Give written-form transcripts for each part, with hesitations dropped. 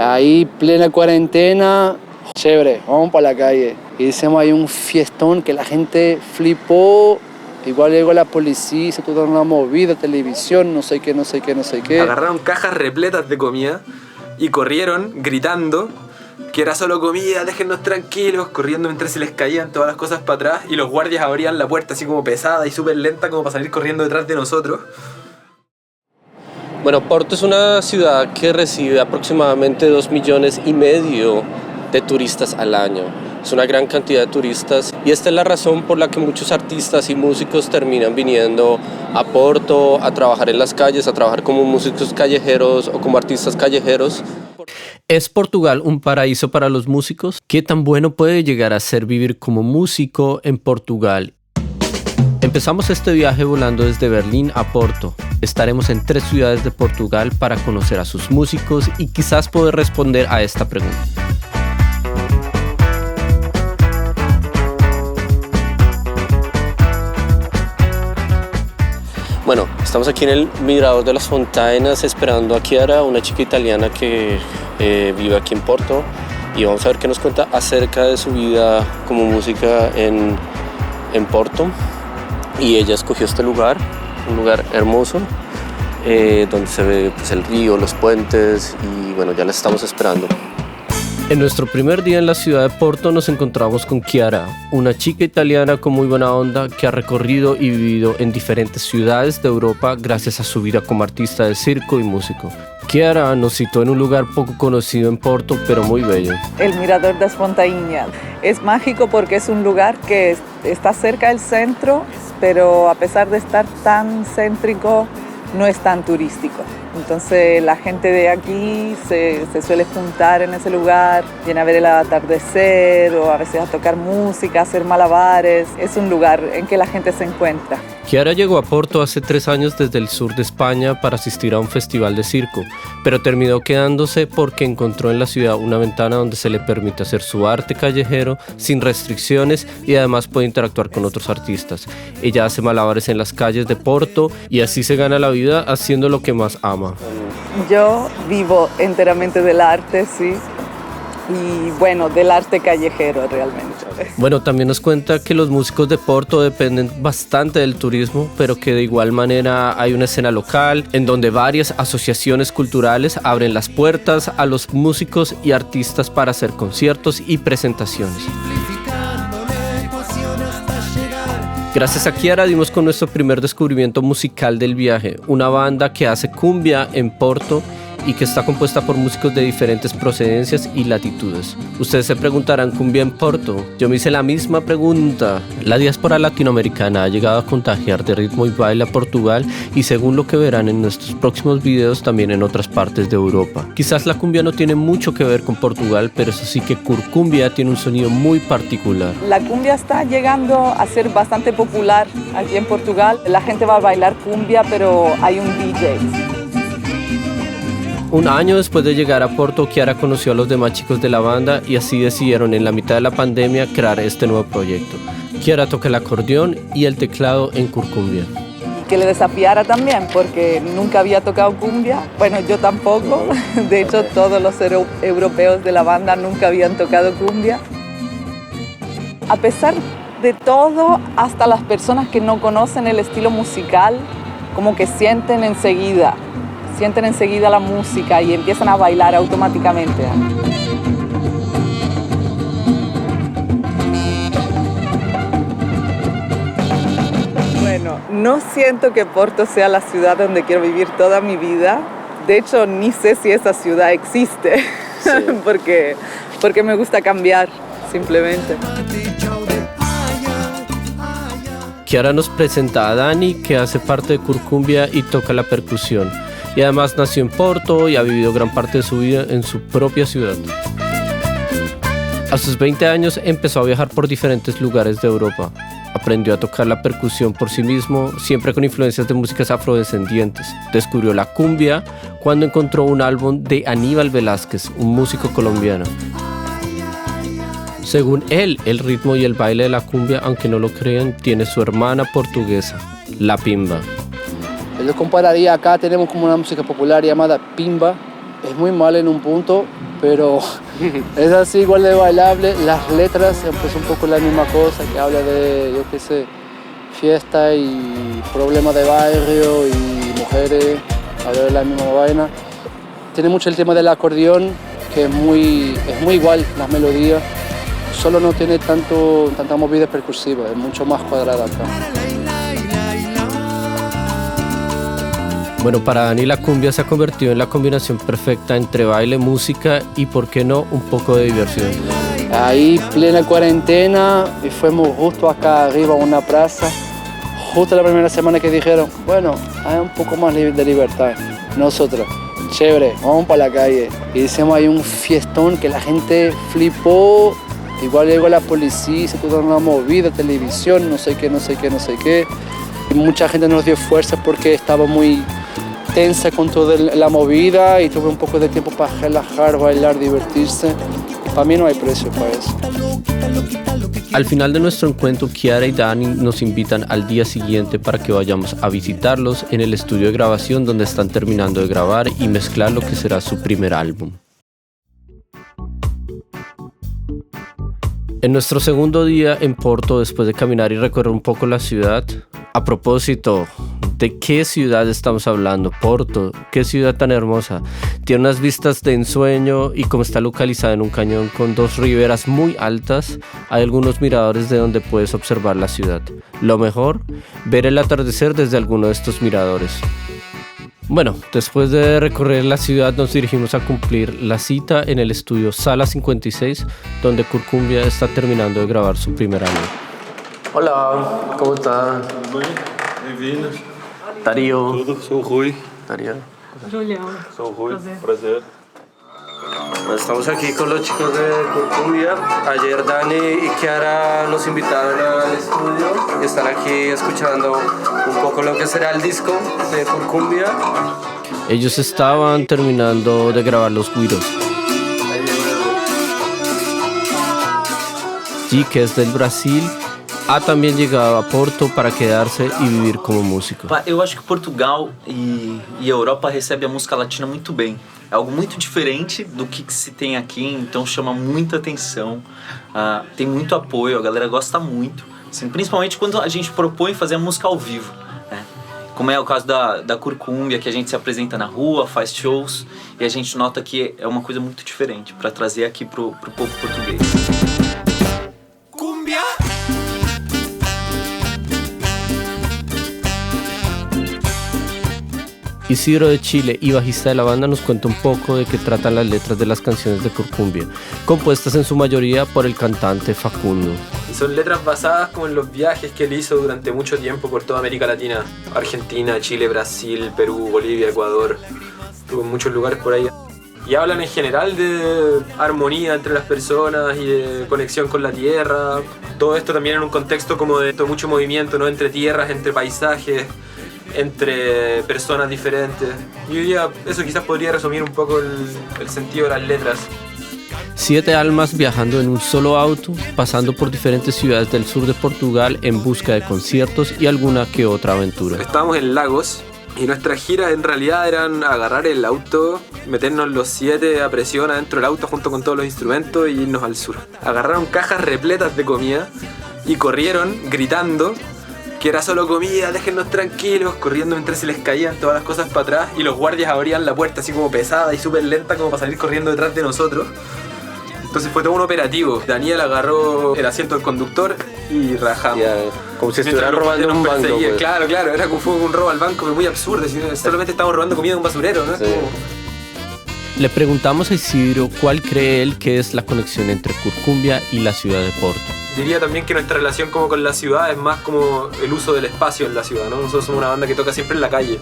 Ahí, plena cuarentena, chévere, vamos para la calle. Y hicimos ahí un fiestón que la gente flipó. Igual llegó la policía, se tuvo una movida, televisión, no sé qué. Agarraron cajas repletas de comida y corrieron gritando que era solo comida, déjennos tranquilos, corriendo mientras se les caían todas las cosas para atrás y los guardias abrían la puerta así como pesada y súper lenta como para salir corriendo detrás de nosotros. Bueno, Porto es una ciudad que recibe aproximadamente 2,5 millones de turistas al año. Es una gran cantidad de turistas y esta es la razón por la que muchos artistas y músicos terminan viniendo a Porto a trabajar en las calles, a trabajar como músicos callejeros o como artistas callejeros. ¿Es Portugal un paraíso para los músicos? ¿Qué tan bueno puede llegar a ser vivir como músico en Portugal? Empezamos este viaje volando desde Berlín a Porto. Estaremos en 3 ciudades de Portugal para conocer a sus músicos y quizás poder responder a esta pregunta. Bueno, estamos aquí en el Mirador de las Fontanas esperando a Chiara, una chica italiana que vive aquí en Porto, y vamos a ver qué nos cuenta acerca de su vida como música en Porto. Y ella escogió este lugar, un lugar hermoso, donde se ve pues, el río, los puentes, y bueno, ya la estamos esperando. En nuestro primer día en la ciudad de Porto nos encontramos con Chiara, una chica italiana con muy buena onda que ha recorrido y vivido en diferentes ciudades de Europa gracias a su vida como artista de circo y músico. Chiara nos citó en un lugar poco conocido en Porto, pero muy bello. El Mirador das Fontainhas. Es mágico porque es un lugar que está cerca del centro, pero a pesar de estar tan céntrico, no es tan turístico. Entonces la gente de aquí se suele juntar en ese lugar, viene a ver el atardecer o a veces a tocar música, a hacer malabares. Es un lugar en que la gente se encuentra. Chiara llegó a Porto hace 3 años desde el sur de España para asistir a un festival de circo, pero terminó quedándose porque encontró en la ciudad una ventana donde se le permite hacer su arte callejero sin restricciones y además puede interactuar con otros artistas. Ella hace malabares en las calles de Porto y así se gana la vida haciendo lo que más ama. Yo vivo enteramente del arte, sí. Y bueno, del arte callejero realmente. Bueno, también nos cuenta que los músicos de Porto dependen bastante del turismo, pero que de igual manera hay una escena local en donde varias asociaciones culturales abren las puertas a los músicos y artistas para hacer conciertos y presentaciones. Gracias a Chiara dimos con nuestro primer descubrimiento musical del viaje, una banda que hace cumbia en Porto y que está compuesta por músicos de diferentes procedencias y latitudes. Ustedes se preguntarán, ¿cumbia en Porto? Yo me hice la misma pregunta. La diáspora latinoamericana ha llegado a contagiar de ritmo y baile a Portugal y según lo que verán en nuestros próximos videos también en otras partes de Europa. Quizás la cumbia no tiene mucho que ver con Portugal, pero eso sí que Curcumbia tiene un sonido muy particular. La cumbia está llegando a ser bastante popular aquí en Portugal. La gente va a bailar cumbia, pero hay un DJ. Un año después de llegar a Porto, Chiara conoció a los demás chicos de la banda y así decidieron en la mitad de la pandemia crear este nuevo proyecto. Chiara toca el acordeón y el teclado en Curcumbia. Que le desafiara también, porque nunca había tocado cumbia. Bueno, yo tampoco. De hecho, todos los europeos de la banda nunca habían tocado cumbia. A pesar de todo, hasta las personas que no conocen el estilo musical, como que sienten enseguida la música y empiezan a bailar automáticamente. Bueno, no siento que Porto sea la ciudad donde quiero vivir toda mi vida. De hecho, ni sé si esa ciudad existe, sí. porque me gusta cambiar, simplemente. Chiara nos presenta a Dani, que hace parte de Curcumbia y toca la percusión. Y además nació en Porto y ha vivido gran parte de su vida en su propia ciudad. A sus 20 años empezó a viajar por diferentes lugares de Europa. Aprendió a tocar la percusión por sí mismo, siempre con influencias de músicas afrodescendientes. Descubrió la cumbia cuando encontró un álbum de Aníbal Velázquez, un músico colombiano. Según él, el ritmo y el baile de la cumbia, aunque no lo crean, tiene su hermana portuguesa, la pimba. Yo compararía, acá tenemos como una música popular llamada pimba, es muy mal en un punto, pero es así igual de bailable. Las letras pues un poco la misma cosa, que habla de, yo qué sé, fiesta y problemas de barrio y mujeres, habla de la misma vaina. Tiene mucho el tema del acordeón, que es muy igual las melodías, solo no tiene tanta movida percusiva, es mucho más cuadrada acá. Bueno, para Dani la cumbia se ha convertido en la combinación perfecta entre baile, música y, por qué no, un poco de diversión. Ahí, plena cuarentena, y fuimos justo acá arriba a una plaza, justo la primera semana que dijeron, bueno, hay un poco más de libertad. Nosotros, chévere, vamos para la calle. Y hicimos ahí un fiestón que la gente flipó. Igual llegó la policía, se puso una movida, televisión, no sé qué. Y mucha gente nos dio fuerza porque estaba muy tensa con toda la movida y tuve un poco de tiempo para relajar, bailar, divertirse. Para mí no hay precio para eso. Al final de nuestro encuentro, Kiara y Dani nos invitan al día siguiente para que vayamos a visitarlos en el estudio de grabación donde están terminando de grabar y mezclar lo que será su primer álbum. En nuestro segundo día en Porto, después de caminar y recorrer un poco la ciudad, a propósito, ¿de qué ciudad estamos hablando? Porto, qué ciudad tan hermosa. Tiene unas vistas de ensueño y como está localizada en un cañón con dos riberas muy altas, hay algunos miradores de donde puedes observar la ciudad. Lo mejor, ver el atardecer desde alguno de estos miradores. Bueno, después de recorrer la ciudad nos dirigimos a cumplir la cita en el estudio Sala 56, donde Curcumbia está terminando de grabar su primer álbum. Hola, ¿cómo está? Bem-vindos. Darío. Tudo, sou o Rui. Darío. Julião. Sou o Rui, prazer. Bueno, estamos aquí con los chicos de Curcumbia. Ayer Dani y Kiara nos invitaron al estudio y están aquí escuchando un poco lo que será el disco de Curcumbia. Ellos estaban terminando de grabar los güiros. G, que es del Brasil, ha também llegado a Porto para quedarse e vivir como músico. Eu acho que Portugal e Europa recebem a música latina muito bem. É algo muito diferente do que se tem aqui, então chama muita atenção. Tem muito apoio, a galera gosta muito. Assim, principalmente quando a gente propõe fazer a música ao vivo, né? Como é o caso da Curcumbia, que a gente se apresenta na rua, faz shows, e a gente nota que é uma coisa muito diferente para trazer aqui pro povo português. Isidro de Chile y bajista de la banda nos cuenta un poco de qué tratan las letras de las canciones de Curcumbia, compuestas en su mayoría por el cantante Facundo. Y son letras basadas como en los viajes que él hizo durante mucho tiempo por toda América Latina. Argentina, Chile, Brasil, Perú, Bolivia, Ecuador. Estuvo en muchos lugares por ahí. Y hablan en general de armonía entre las personas y de conexión con la tierra. Todo esto también en un contexto como de mucho movimiento, ¿no? Entre tierras, entre paisajes, entre personas diferentes. Y hoy día eso quizás podría resumir un poco el sentido de las letras. 7 almas viajando en un solo auto, pasando por diferentes ciudades del sur de Portugal en busca de conciertos y alguna que otra aventura. Estábamos en Lagos y nuestras giras en realidad eran agarrar el auto, meternos los 7 a presión adentro del auto junto con todos los instrumentos y irnos al sur. Agarraron cajas repletas de comida y corrieron gritando que era solo comida, déjennos tranquilos, corriendo mientras se les caían todas las cosas para atrás y los guardias abrían la puerta así como pesada y súper lenta como para salir corriendo detrás de nosotros. Entonces fue todo un operativo. Daniel agarró el asiento del conductor y rajamos. Como si estuviera robando un banco. Pues. Claro, era como fue un robo al banco, pero muy absurdo. Solamente estábamos robando comida de un basurero, ¿no? Sí. Le preguntamos a Isidro cuál cree él que es la conexión entre Curcumbia y la ciudad de Porto. Diría también que nuestra relación como con la ciudad es más como el uso del espacio en la ciudad, ¿no? Nosotros somos una banda que toca siempre en la calle.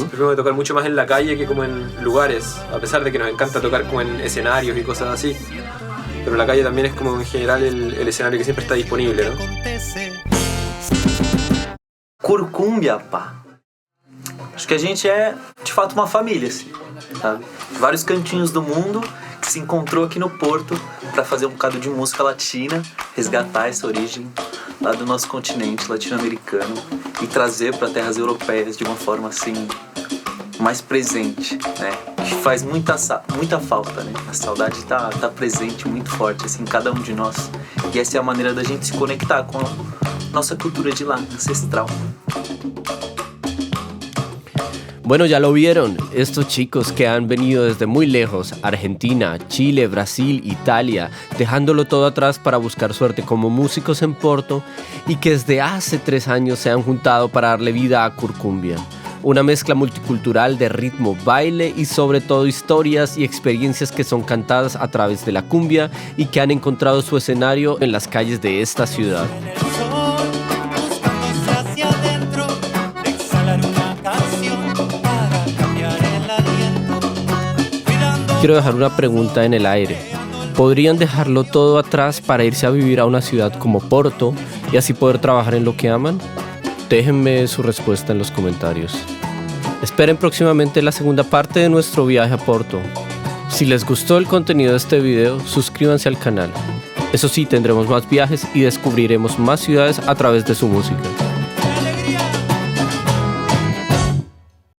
Preferimos tocar mucho más en la calle que como en lugares, a pesar de que nos encanta tocar como en escenarios y cosas así. Pero la calle también es como en general el escenario que siempre está disponible, ¿no? Curcumbia, pá. Acho que a gente é, de fato, uma família, assim, sabe? Vários cantinhos do mundo que se encontrou aqui no Porto para fazer um bocado de música latina, resgatar essa origem lá do nosso continente latino-americano e trazer para terras europeias de uma forma, assim, mais presente, né? Que faz muita falta, né? A saudade tá presente muito forte, assim, em cada um de nós. E essa é a maneira da gente se conectar com a nossa cultura de lá, ancestral. Bueno, ya lo vieron, estos chicos que han venido desde muy lejos, Argentina, Chile, Brasil, Italia, dejándolo todo atrás para buscar suerte como músicos en Porto y que desde hace 3 años se han juntado para darle vida a Curcumbia. Una mezcla multicultural de ritmo, baile y sobre todo historias y experiencias que son cantadas a través de la cumbia y que han encontrado su escenario en las calles de esta ciudad. Quiero dejar una pregunta en el aire. ¿Podrían dejarlo todo atrás para irse a vivir a una ciudad como Porto y así poder trabajar en lo que aman? Déjenme su respuesta en los comentarios. Esperen próximamente la segunda parte de nuestro viaje a Porto. Si les gustó el contenido de este video, suscríbanse al canal. Eso sí, tendremos más viajes y descubriremos más ciudades a través de su música.